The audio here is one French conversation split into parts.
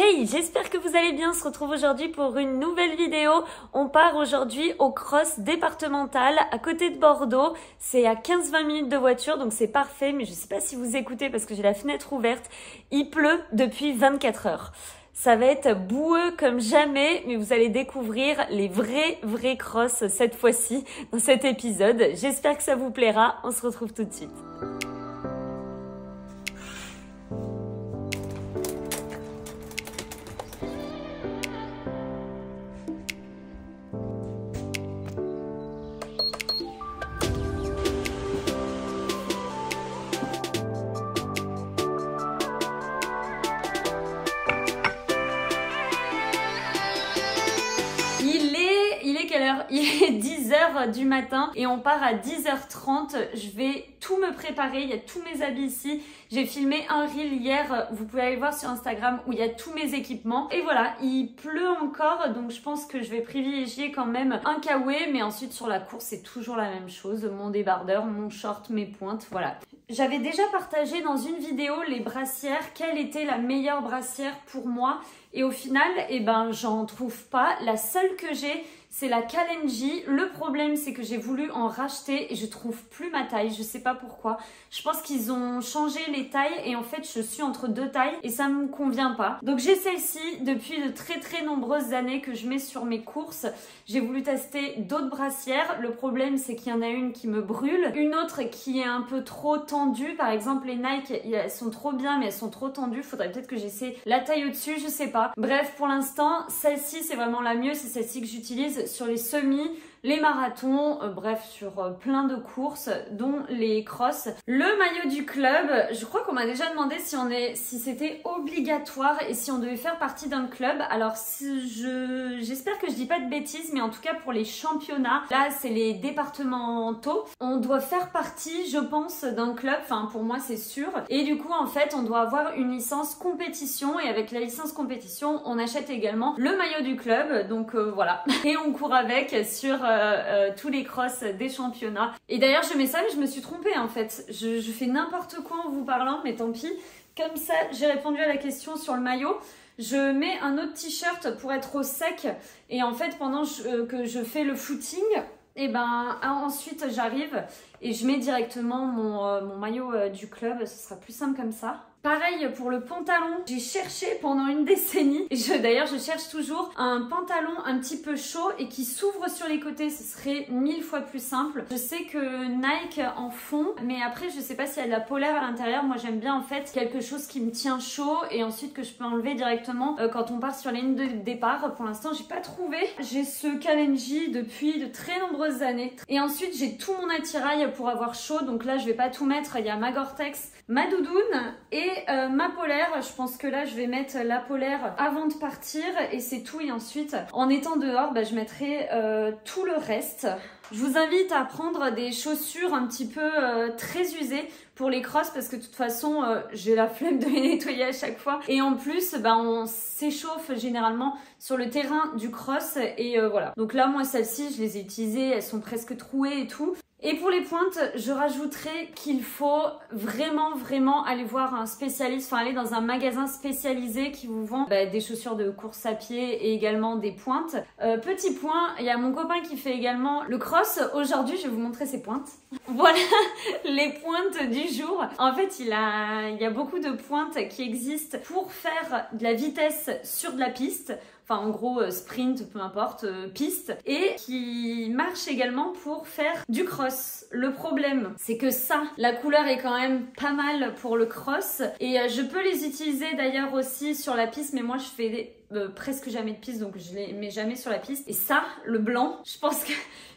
Hey, j'espère que vous allez bien. On se retrouve aujourd'hui pour une nouvelle vidéo. On part aujourd'hui au cross départemental à côté de Bordeaux. C'est à 15-20 minutes de voiture, donc c'est parfait. Mais je sais pas si vous écoutez parce que j'ai la fenêtre ouverte. Il pleut depuis 24 heures. Ça va être boueux comme jamais, mais vous allez découvrir les vrais cross cette fois-ci dans cet épisode. J'espère que ça vous plaira. On se retrouve tout de suite. Il est 10h du matin et on part à 10h30. Je vais tout me préparer, il y a tous mes habits ici. J'ai filmé un reel hier, vous pouvez aller voir sur Instagram où il y a tous mes équipements. Et voilà, il pleut encore, donc je pense que je vais privilégier quand même un kawaii. Mais ensuite sur la course, c'est toujours la même chose. Mon débardeur, mon short, mes pointes, voilà. J'avais déjà partagé dans une vidéo les brassières, quelle était la meilleure brassière pour moi. Et au final, j'en trouve pas. La seule que j'ai, c'est la Kalenji. Le problème, c'est que j'ai voulu en racheter et je trouve plus ma taille. Je sais pas pourquoi. Je pense qu'ils ont changé les tailles et en fait, je suis entre deux tailles et ça me convient pas. Donc j'ai celle-ci depuis de très nombreuses années que je mets sur mes courses. J'ai voulu tester d'autres brassières. Le problème, c'est qu'il y en a une qui me brûle, une autre qui est un peu trop tendue. Par exemple, les Nike, elles sont trop bien, mais elles sont trop tendues. Faudrait peut-être que j'essaie la taille au-dessus, je sais pas. Bref, pour l'instant, celle-ci, c'est vraiment la mieux. C'est celle-ci que j'utilise sur les semis, les marathons, bref, sur plein de courses, dont les crosses. Le maillot du club, je crois qu'on m'a déjà demandé si c'était obligatoire et si on devait faire partie d'un club. Alors, j'espère que je dis pas de bêtises, mais en tout cas pour les championnats, là, c'est les départementaux. On doit faire partie, je pense, d'un club. Enfin, pour moi, c'est sûr. Et du coup, en fait, on doit avoir une licence compétition. Et avec la licence compétition, on achète également le maillot du club. Donc, voilà. Et on court avec sur tous les crosses des championnats. Et d'ailleurs, je mets ça, mais je me suis trompée en fait. Je fais n'importe quoi en vous parlant, mais tant pis. Comme ça, j'ai répondu à la question sur le maillot. Je mets un autre t-shirt pour être au sec. Et en fait, pendant que je fais le footing, ensuite j'arrive et je mets directement mon maillot du club. Ce sera plus simple comme ça. Pareil pour le pantalon, j'ai cherché pendant une décennie, d'ailleurs je cherche toujours un pantalon un petit peu chaud et qui s'ouvre sur les côtés, ce serait 1000 fois plus simple. Je sais que Nike en font, mais après je sais pas s'il y a de la polaire à l'intérieur. Moi j'aime bien en fait quelque chose qui me tient chaud et ensuite que je peux enlever directement quand on part sur la ligne de départ. Pour l'instant j'ai pas trouvé. J'ai ce Kalenji depuis de très nombreuses années. Et ensuite j'ai tout mon attirail pour avoir chaud, donc là je vais pas tout mettre, il y a ma Gore-Tex, ma doudoune et ma polaire. Je pense que là je vais mettre la polaire avant de partir et c'est tout. Et ensuite en étant dehors je mettrai tout le reste. Je vous invite à prendre des chaussures un petit peu très usées pour les crosses parce que de toute façon j'ai la flemme de les nettoyer à chaque fois et en plus on s'échauffe généralement sur le terrain du cross et voilà. Donc là moi celles-ci je les ai utilisées, elles sont presque trouées et tout. Et pour les pointes, je rajouterai qu'il faut vraiment aller voir un spécialiste, aller dans un magasin spécialisé qui vous vend des chaussures de course à pied et également des pointes. Petit point, il y a mon copain qui fait également le cross. Aujourd'hui, je vais vous montrer ses pointes. Voilà les pointes du jour. En fait, il y a beaucoup de pointes qui existent pour faire de la vitesse sur de la piste. Enfin en gros sprint, peu importe, piste, et qui marche également pour faire du cross. Le problème, c'est que ça, la couleur est quand même pas mal pour le cross, et je peux les utiliser d'ailleurs aussi sur la piste, mais moi je fais presque jamais de piste, donc je les mets jamais sur la piste. Et ça, le blanc, je pense que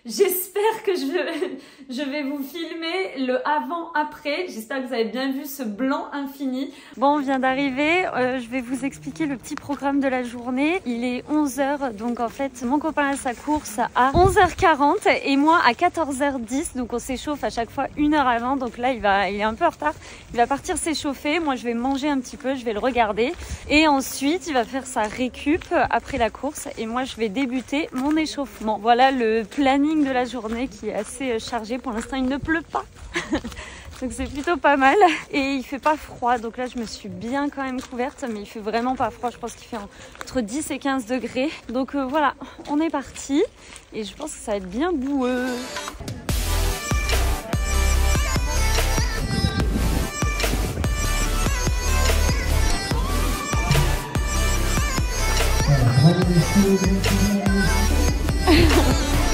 j'espère que je vais vous filmer le avant-après. J'espère que vous avez bien vu ce blanc infini. Bon, on vient d'arriver. Je vais vous expliquer le petit programme de la journée. Il est 11h, donc en fait, mon copain a sa course à 11h40 et moi à 14h10. Donc on s'échauffe à chaque fois 1 heure avant. Donc là, il est un peu en retard. Il va partir s'échauffer. Moi, je vais manger un petit peu, je vais le regarder. Et ensuite, il va faire sa récup après la course. Et moi, je vais débuter mon échauffement. Voilà le planning de la journée qui est assez chargé. Pour l'instant, il ne pleut pas. Donc c'est plutôt pas mal. Et il fait pas froid. Donc là, je me suis bien quand même couverte. Mais il fait vraiment pas froid. Je pense qu'il fait entre 10 et 15 degrés. Donc voilà, on est parti. Et je pense que ça va être bien boueux.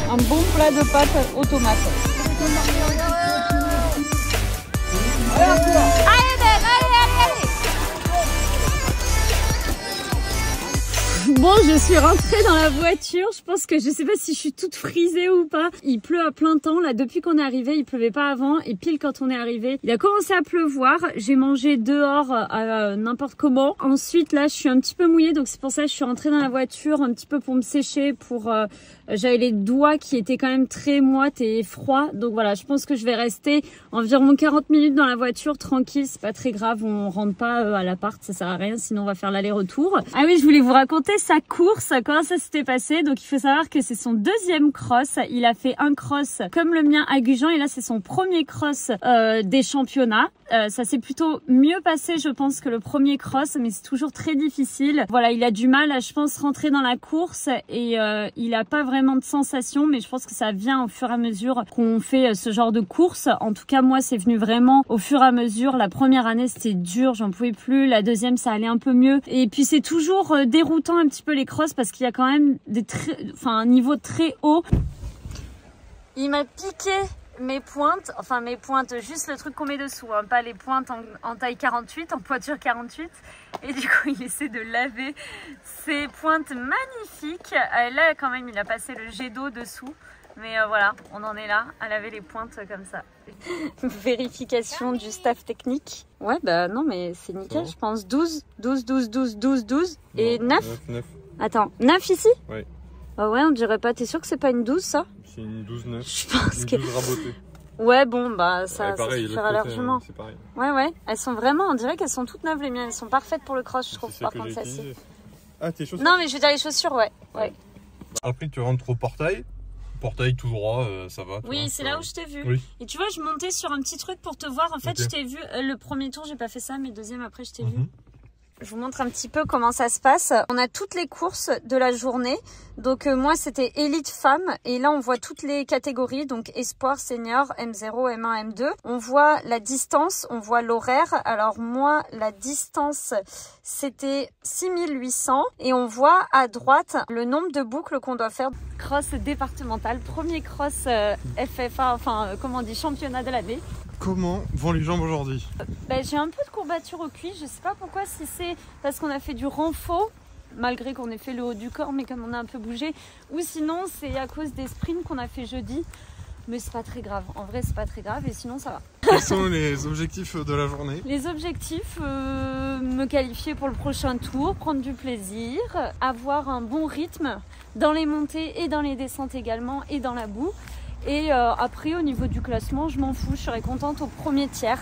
Un bon plat de pâtes aux tomates. Bon, je suis rentrée dans la voiture. Je pense que je sais pas si je suis toute frisée ou pas. Il pleut à plein temps. Là, depuis qu'on est arrivé, il pleuvait pas avant. Et pile quand on est arrivé, il a commencé à pleuvoir. J'ai mangé dehors n'importe comment. Ensuite, là, je suis un petit peu mouillée. Donc c'est pour ça que je suis rentrée dans la voiture un petit peu pour me sécher. J'avais les doigts qui étaient quand même très moites et froids. Donc voilà, je pense que je vais rester environ 40 minutes dans la voiture tranquille. C'est pas très grave. On rentre pas à l'appart. Ça sert à rien. Sinon, on va faire l'aller-retour. Ah oui, je voulais vous raconter sa course, comment ça s'était passé. Donc il faut savoir que c'est son deuxième cross. Il a fait un cross comme le mien à Gujan et là c'est son premier cross des championnats. Ça s'est plutôt mieux passé je pense que le premier cross, mais c'est toujours très difficile. Voilà, il a du mal à je pense rentrer dans la course et il a pas vraiment de sensation, mais je pense que ça vient au fur et à mesure qu'on fait ce genre de course. En tout cas moi c'est venu vraiment au fur et à mesure. La première année c'était dur, j'en pouvais plus. La deuxième ça allait un peu mieux et puis c'est toujours déroutant un petit peu les crosses parce qu'il y a quand même un niveau très haut. Il m'a piqué mes pointes, enfin mes pointes, juste le truc qu'on met dessous, hein, pas les pointes en taille 48, en pointure 48. Et du coup il essaie de laver ses pointes magnifiques. Là quand même il a passé le jet d'eau dessous. Mais voilà, on en est là, à laver les pointes comme ça. Vérification du staff technique. Ouais, bah non, mais c'est nickel, je pense. 12, 12, 12, 12, 12, 12 et 9. 9. Attends, 9 ici? Ouais. Ah ouais, on dirait pas. T'es sûr que c'est pas une 12 ça? C'est une 12-9. Je pense que. 12 rabotée. Ouais, bon, bah ça, pareil, ça suffira largement. C'est pareil. Ouais, ouais. Elles sont vraiment, on dirait qu'elles sont toutes neuves les miennes. Elles sont parfaites pour le cross, je trouve, par contre, celle-ci. Ah, tes chaussures? Non, mais je veux dire les chaussures, ouais. Ouais. Après, tu rentres au portail. Portail tout droit, ça va. Oui, c'est là où je t'ai vu. Oui. Et tu vois, je montais sur un petit truc pour te voir. En fait, je t'ai vu. Le premier tour, j'ai pas fait ça, mais deuxième après, je t'ai vu. Je vous montre un petit peu comment ça se passe. On a toutes les courses de la journée. Donc moi c'était élite femme et là on voit toutes les catégories, donc espoir, senior, M0, M1, M2. On voit la distance, on voit l'horaire. Alors moi la distance c'était 6800 et on voit à droite le nombre de boucles qu'on doit faire. Cross départemental, premier cross FFA, enfin comment on dit, championnat de l'année. Comment vont les jambes aujourd'hui? J'ai un peu de courbature au cuit, je sais pas pourquoi, si c'est parce qu'on a fait du renfort, malgré qu'on ait fait le haut du corps, mais comme on a un peu bougé, ou sinon c'est à cause des sprints qu'on a fait jeudi, mais c'est pas très grave, en vrai c'est pas très grave et sinon ça va. Quels sont les objectifs de la journée? Les objectifs, me qualifier pour le prochain tour, prendre du plaisir, avoir un bon rythme dans les montées et dans les descentes également et dans la boue. Et après au niveau du classement je m'en fous, je serai contente au premier tiers.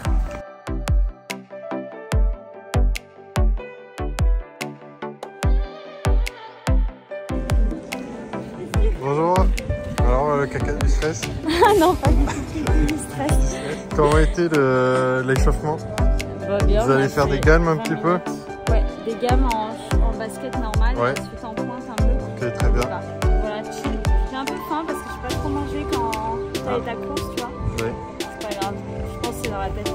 Bonjour, alors le caca du stress? Ah non, pas du stress. Comment a été l'échauffement? Bien. Vous allez faire des gammes un petit peu? Ouais, des gammes en basket normal, ouais. Et ensuite en pointe un peu. Ok, très bien. Voilà, j'ai un peu faim parce que je n'ai pas trop mangé quand tu as ta course, tu vois. Oui. C'est pas grave, je pense que c'est dans la tête.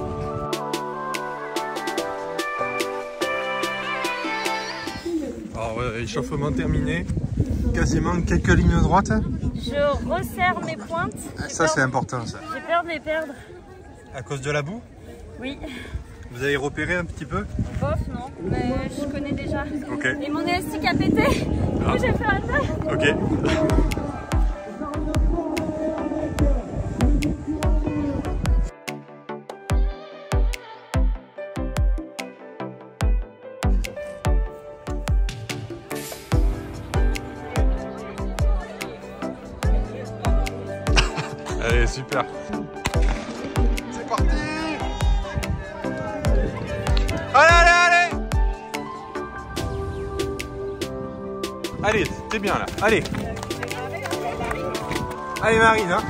Alors ouais, échauffement terminé, quasiment quelques lignes droites. Je resserre mes pointes. Ça c'est important ça. J'ai peur de les perdre. À cause de la boue? Oui. Vous avez repéré un petit peu? Bof, non, mais je connais déjà. Ok. Et mon élastique a pété, du coup j'ai fait un tas. Ok. Allez, super. C'est parti. Allez, allez, allez. Allez, t'es bien là. Allez. Allez Marine, hein.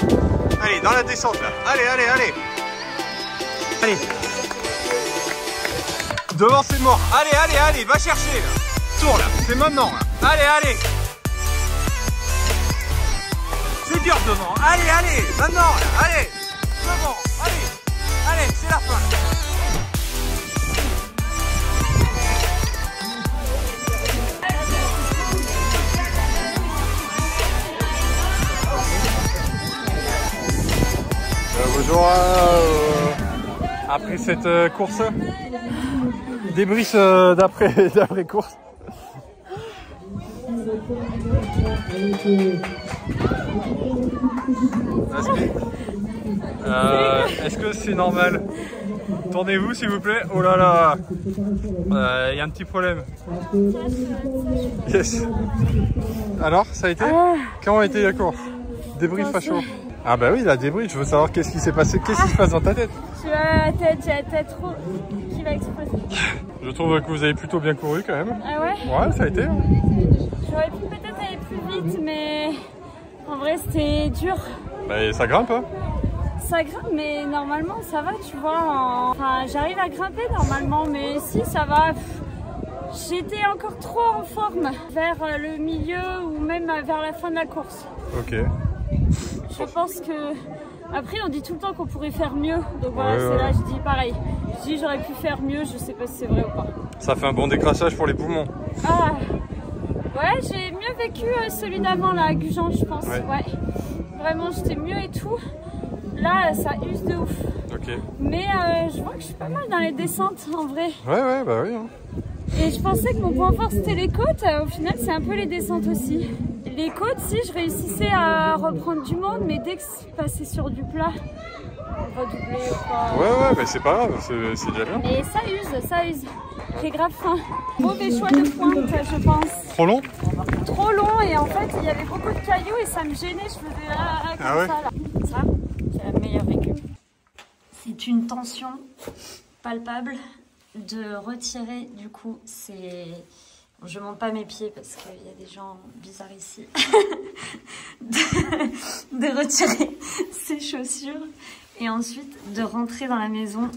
Allez, dans la descente là. Allez, allez, allez. Allez. Devant c'est mort. Allez, allez, allez, va chercher là. Tourne là, c'est maintenant là. Allez, allez. C'est dur devant. Allez, allez, maintenant là. Allez. Devant. Allez. Allez, c'est la fin. Bonjour. Après cette course, débrief d'après course. Est-ce que c'est normal? Tournez-vous s'il vous plaît. Oh là là, il y a un petit problème. Yes. Alors, ça a été? Comment a été la course? Débrief à chaud. Ah bah oui, la débrief, je veux savoir qu'est-ce qui s'est passé, qu'est-ce qui se passe dans ta tête? J'ai la tête trop qui va exploser. Je trouve que vous avez plutôt bien couru quand même. Ah ouais? Ouais, ça a été. J'aurais pu peut-être aller plus vite, mais en vrai c'était dur. Bah ça grimpe hein? Ça grimpe, mais normalement ça va, tu vois. Enfin, j'arrive à grimper normalement, mais si ça va. J'étais encore trop en forme vers le milieu ou même vers la fin de la course. Ok. Je pense que... Après, on dit tout le temps qu'on pourrait faire mieux. Donc voilà, c'est là, je dis pareil. Je dis j'aurais pu faire mieux, je sais pas si c'est vrai ou pas. Ça fait un bon décrassage pour les poumons. Ah ouais, j'ai mieux vécu celui d'avant là, à Gujan, je pense. Ouais. Vraiment, j'étais mieux et tout. Là, ça use de ouf. Ok. Mais je vois que je suis pas mal dans les descentes, en vrai. Ouais, bah oui. Hein. Et je pensais que mon point fort, c'était les côtes. Au final, c'est un peu les descentes aussi. Les côtes, si, je réussissais à reprendre du monde, mais dès que c'est passé sur du plat, redoubler ou pas... Ouais, mais c'est pas grave, c'est déjà bien. Et ça use. J'ai grave faim. Mauvais choix de pointe, je pense. Trop long? Trop long, et en fait, il y avait beaucoup de cailloux et ça me gênait. Je faisais comme ça, là. Ça, c'est la meilleure vécu. C'est une tension palpable de retirer, du coup, c'est... Je monte pas mes pieds parce qu'il y a des gens bizarres ici. de retirer ses chaussures et ensuite de rentrer dans la maison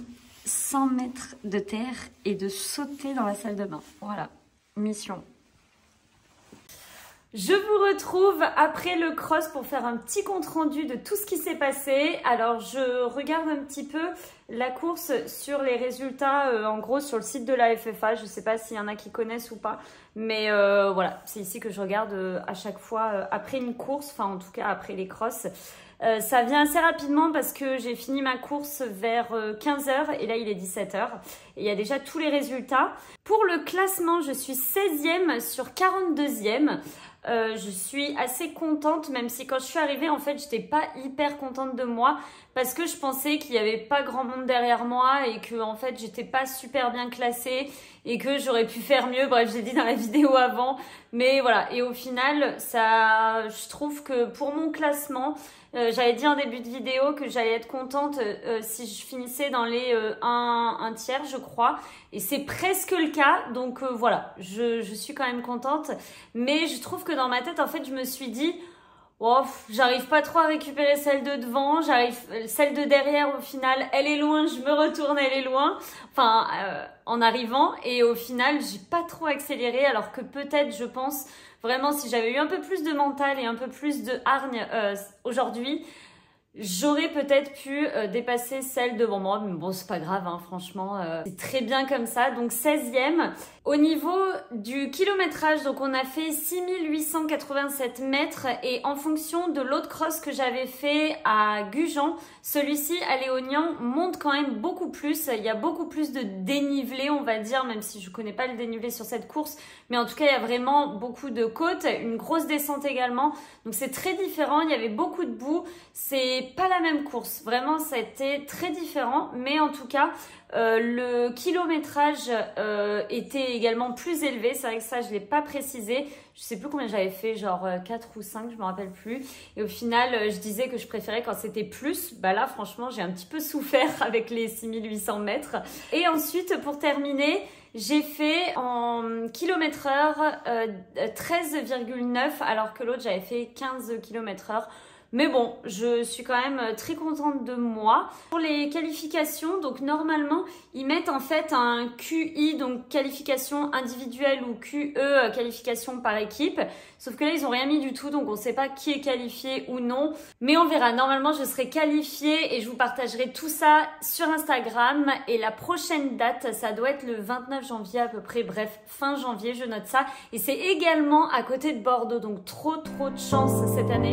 100 mètres de terre et de sauter dans la salle de bain. Voilà, mission. Je vous retrouve après le cross pour faire un petit compte rendu de tout ce qui s'est passé. Alors je regarde un petit peu la course sur les résultats, en gros sur le site de la FFA. Je ne sais pas s'il y en a qui connaissent ou pas, mais voilà, c'est ici que je regarde à chaque fois après une course, enfin en tout cas après les crosses. Ça vient assez rapidement parce que j'ai fini ma course vers 15 h et là il est 17 h. Et il y a déjà tous les résultats. Pour le classement, je suis 16e sur 42e. Je suis assez contente, même si quand je suis arrivée, en fait, j'étais pas hyper contente de moi parce que je pensais qu'il y avait pas grand monde derrière moi et que, en fait, j'étais pas super bien classée et que j'aurais pu faire mieux. Bref, j'ai dit dans la vidéo avant, mais voilà. Et au final, ça, je trouve que pour mon classement, j'avais dit en début de vidéo que j'allais être contente si je finissais dans les 1 tiers, je crois. Et c'est presque le cas, donc voilà, je suis quand même contente. Mais je trouve que dans ma tête, en fait, je me suis dit, oh, j'arrive pas trop à récupérer celle de devant, celle de derrière, au final, elle est loin, je me retourne, elle est loin. Enfin, en arrivant, et au final, j'ai pas trop accéléré, alors que peut-être, je pense, vraiment, si j'avais eu un peu plus de mental et un peu plus de hargne aujourd'hui, j'aurais peut-être pu dépasser celle devant moi, mais bon, c'est pas grave, hein, franchement, c'est très bien comme ça. Donc 16e. Au niveau du kilométrage, donc on a fait 6887 mètres et en fonction de l'autre cross que j'avais fait à Gujan, celui-ci à Léognan monte quand même beaucoup plus. Il y a beaucoup plus de dénivelé, on va dire, même si je connais pas le dénivelé sur cette course, mais en tout cas, il y a vraiment beaucoup de côtes, une grosse descente également. Donc c'est très différent, il y avait beaucoup de boue. C'est pas la même course, vraiment, ça a été très différent, mais en tout cas, le kilométrage était également plus élevé. C'est vrai que ça, je ne l'ai pas précisé. Je sais plus combien j'avais fait, genre 4 ou 5, je me rappelle plus. Et au final, je disais que je préférais quand c'était plus. Bah là, franchement, j'ai un petit peu souffert avec les 6800 mètres. Et ensuite, pour terminer, j'ai fait en km/h 13,9 alors que l'autre, j'avais fait 15 km/h. Mais bon, je suis quand même très contente de moi. Pour les qualifications, donc normalement, ils mettent en fait un QI, donc qualification individuelle, ou QE, qualification par équipe. Sauf que là, ils ont rien mis du tout, donc on sait pas qui est qualifié ou non. Mais on verra. Normalement, je serai qualifiée et je vous partagerai tout ça sur Instagram. Et la prochaine date, ça doit être le 29 janvier à peu près. Bref, fin janvier, je note ça. Et c'est également à côté de Bordeaux, donc trop de chance cette année.